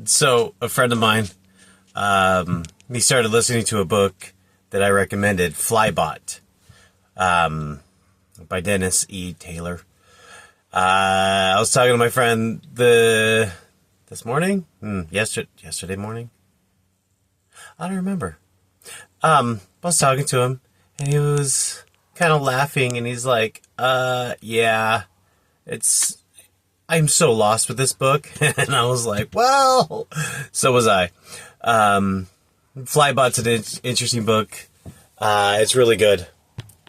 So a friend of mine, he started listening to a book that I recommended, Flybot, by Dennis E. Taylor. I was talking to my friend this morning, yesterday morning. I don't remember. I was talking to him, and he was kind of laughing, and he's like, yeah, I'm so lost with this book. And I was like, well, so was I. Flybot's an interesting book. It's really good.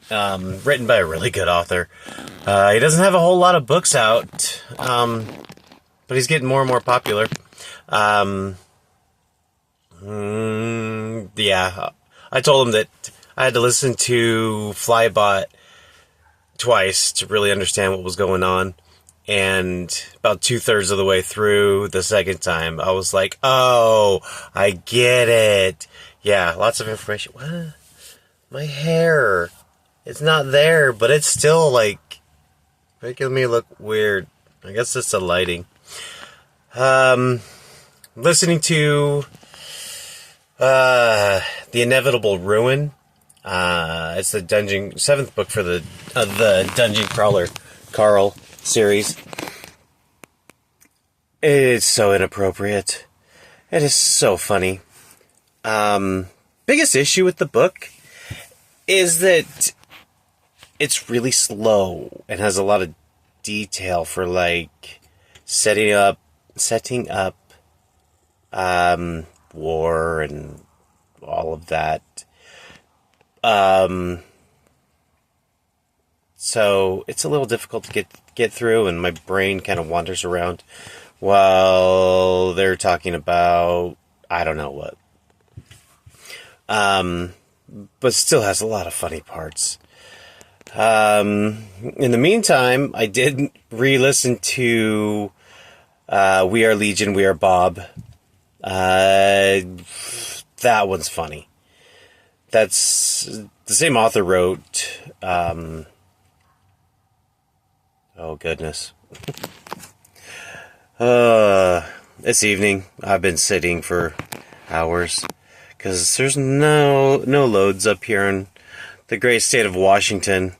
Written by a really good author. He doesn't have a whole lot of books out, but he's getting more and more popular. Yeah, I told him that I had to listen to Flybot twice to really understand what was going on. And about 2/3 of the way through the second time, I was like, oh, I get it. Yeah, lots of information. What? My hair. It's not there, but it's still, like, making me look weird. I guess it's the lighting. Listening to The Inevitable Ruin. It's the seventh book for the Dungeon Crawler Carl series. It's so inappropriate. It is so funny. Biggest issue with the book is that it's really slow and has a lot of detail for, like, setting up war and all of that. So it's a little difficult to get through, and my brain kind of wanders around while they're talking about I don't know what. But still has a lot of funny parts. In the meantime, I did re-listen to We Are Legion, We Are Bob. That one's funny. That's the same author wrote. Oh, goodness. This evening, I've been sitting for hours because there's no loads up here in the great state of Washington.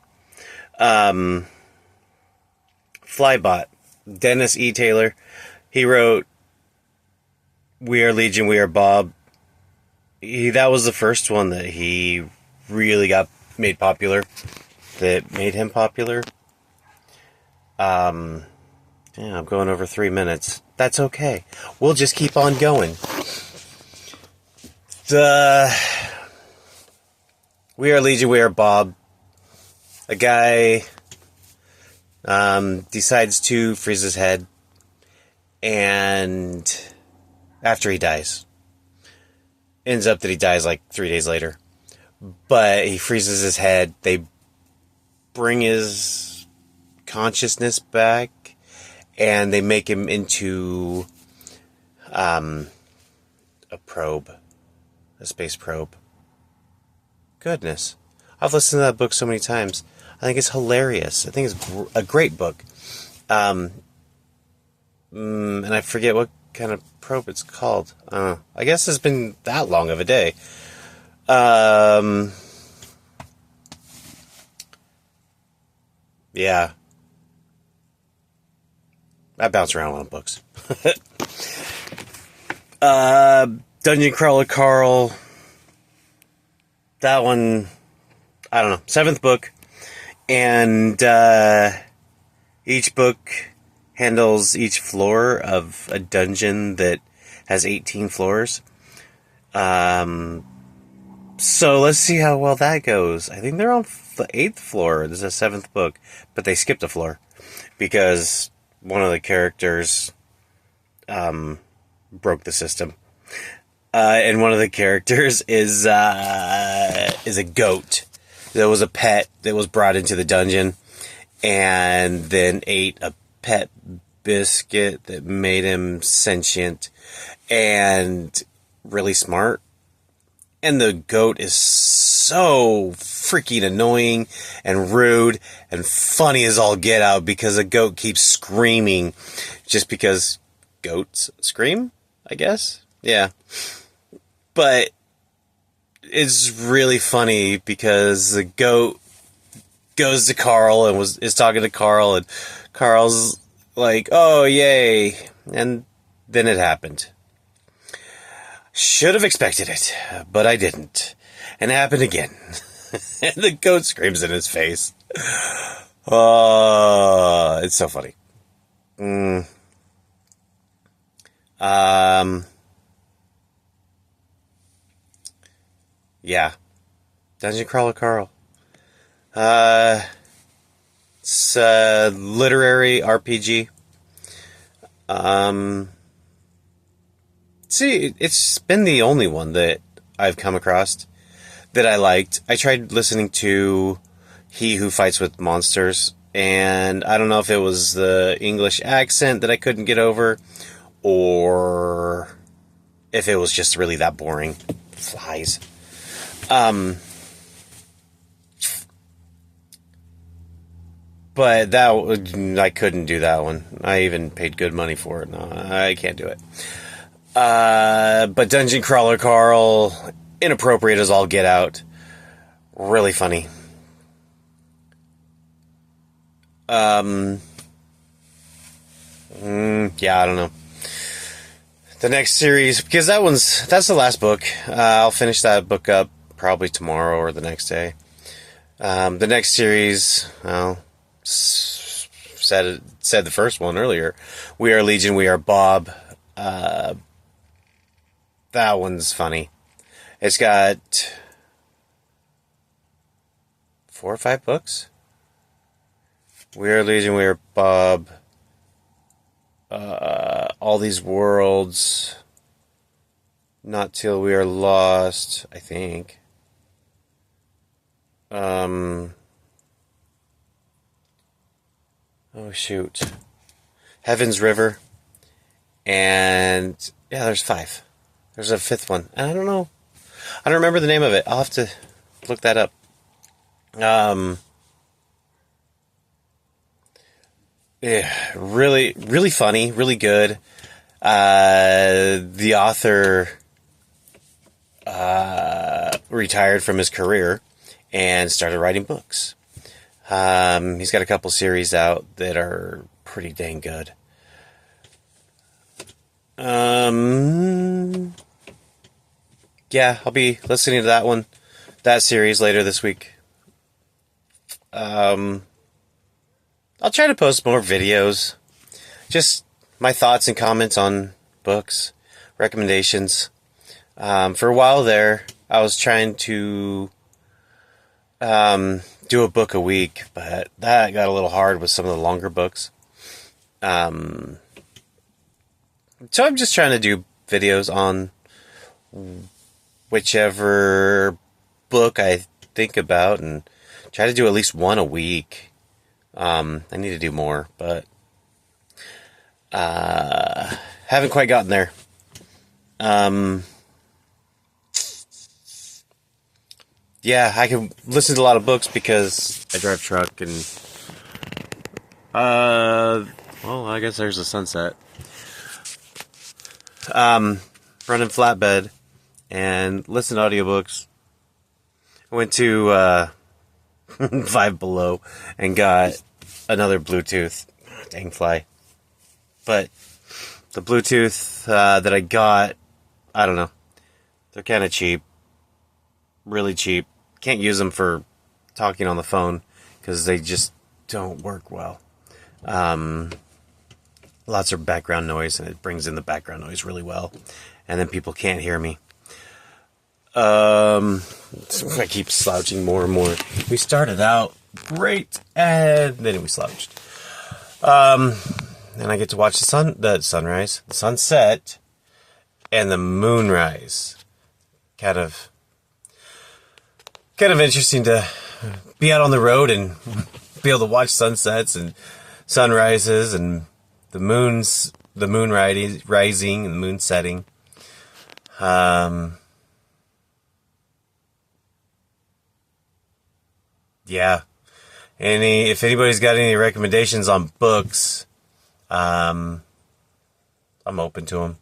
Flybot, Dennis E. Taylor. He wrote We Are Legion, We Are Bob. That was the first one that he really got made popular. That made him popular. Yeah, I'm going over 3 minutes. That's okay. We'll just keep on going. We Are Legion, We Are Bob. A guy decides to freeze his head, and after he dies, ends up that he dies like 3 days later. But he freezes his head. They bring his consciousness back, and they make him into a probe, a space probe. Goodness, I've listened to that book so many times. I think it's hilarious. I think it's a great book. And I forget what kind of probe it's called. I guess it's been that long of a day. Yeah. I bounce around on books. Dungeon Crawler Carl. That one, I don't know. 7th book. And each book handles each floor of a dungeon that has 18 floors. So let's see how well that goes. I think they're on the 8th floor. This is a 7th book, but they skipped a floor because one of the characters broke the system. And one of the characters is a goat. There was a pet that was brought into the dungeon and then ate a pet biscuit that made him sentient and really smart. And the goat is so freaking annoying and rude and funny as all get out because the goat keeps screaming just because goats scream. I guess. Yeah. But it's really funny because the goat goes to Carl and is talking to Carl, and Carl's like, "Oh, yay." And then it happened. Should have expected it, but I didn't. And it happened again. And the goat screams in his face. Oh, it's so funny. Um, yeah. Dungeon Crawler Carl. It's a literary RPG. See, it's been the only one that I've come across that I liked. I tried listening to He Who Fights with Monsters, and I don't know if it was the English accent that I couldn't get over, or if it was just really that boring. Flies. But I couldn't do that one. I even paid good money for it. No, I can't do it. But Dungeon Crawler Carl, inappropriate as all get out. Really funny. Yeah, I don't know. The next series, because that's the last book. I'll finish that book up probably tomorrow or the next day. The next series, well, said the first one earlier. We Are Legion, We Are Bob. That one's funny. It's got 4 or 5 books. We Are Legion, We Are Bob. All These Worlds. Not Till We Are Lost, I think. Oh shoot. Heaven's River. And yeah, there's 5. There's a 5th one. And I don't know. I don't remember the name of it. I'll have to look that up. Yeah, really, really funny, really good. The author retired from his career and started writing books. He's got a couple series out that are pretty dang good. Yeah, I'll be listening to that series later this week. I'll try to post more videos. Just my thoughts and comments on books, recommendations. For a while there, I was trying to do a book a week, but that got a little hard with some of the longer books. So I'm just trying to do videos on whichever book I think about and try to do at least one a week. I need to do more, but haven't quite gotten there. Yeah, I can listen to a lot of books because I drive truck and well, I guess there's a sunset. Running flatbed and listen to audiobooks. I went to Five Below and got another Bluetooth. Dang fly. But the Bluetooth that I got, I don't know. They're kind of cheap. Really cheap. Can't use them for talking on the phone because they just don't work well. Lots of background noise, and it brings in the background noise really well. And then people can't hear me. I keep slouching more and more. We started out great, and then we slouched. And I get to watch the sunrise, the sunset, and the moonrise. Kind of interesting to be out on the road and be able to watch sunsets and sunrises and the moon rising and the moon setting. Yeah. If anybody's got any recommendations on books, I'm open to them.